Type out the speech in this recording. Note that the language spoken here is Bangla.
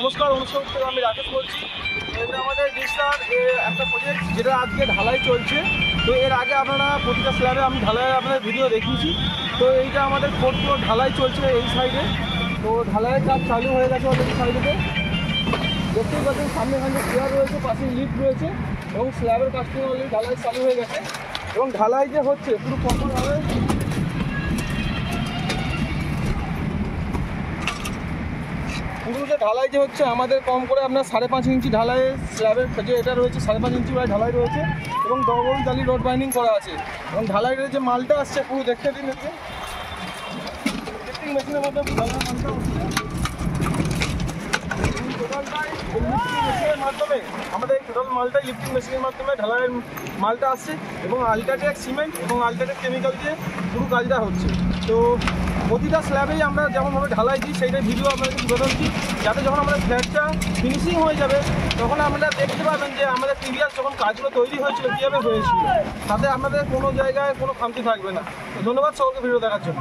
নমস্কার, অনুষ্ঠান থেকে আমি রাকেশ বলছি। এটা আমাদের ডিস্টার একটা প্রজেক্ট যেটা আজকে ঢালাই চলছে। তো এর আগে আপনারা প্রতিটা স্ল্যাবে আমি ঢালাই আপনাদের ভিডিও দেখিয়েছি। তো এইটা আমাদের ফোর্থ ফ্লোর ঢালাই চলছে এই সাইডে। তো ঢালাইয়ের কাজ চালু হয়ে গেছে অলরেডি সাইডেতে। দেখতেই পাচ্ছেন সামনে চেয়ার রয়েছে, পাশে লিফট রয়েছে এবং স্ল্যাবের কাজ থেকে অলরেডি ঢালাই চালু হয়ে গেছে এবং ঢালাই যে হচ্ছে পুরো কখন হবে পুরো যে ঢালাই যে হচ্ছে আমাদের কম করে আপনার 5.5 ইঞ্চি ঢালাইয়ের স্ল্যাবের যে এটা রয়েছে 5.5 ইঞ্চি ঢালাই রয়েছে এবং ডবল জালি রড বাইন্ডিং করা আছে এবং ঢালাইয়ের যে মালটা আসছে পুরো দেখতে দিন হচ্ছে লিফটিং মেশিনের মধ্যে ঢালাই মালটা হচ্ছে মেশিনের মাধ্যমে আমাদের টোটাল মালটাই লিফটিং মেশিনের মাধ্যমে ঢালাইয়ের মালটা আসছে এবং আলট্রাটেক সিমেন্ট এবং আলট্রাটেক কেমিক্যাল দিয়ে পুরো কাজটা হচ্ছে। তো প্রতিটা স্ল্যাবেই আমরা যেমনভাবে ঢালাই দিই সেইটার ভিডিও আপনাদেরকে তুলে ধরছি, যাতে যখন আমাদের ফ্ল্যাটটা ফিনিশিং হয়ে যাবে তখন আপনারা দেখতে পাবেন যে আমাদের প্রিভিয়াস যখন কাজগুলো তৈরি হয়েছিল কীভাবে হয়েছিল, তাতে আমাদের কোনো জায়গায় কোনো খামতি থাকবে না। ধন্যবাদ সকলকে ভিডিও দেখার জন্য।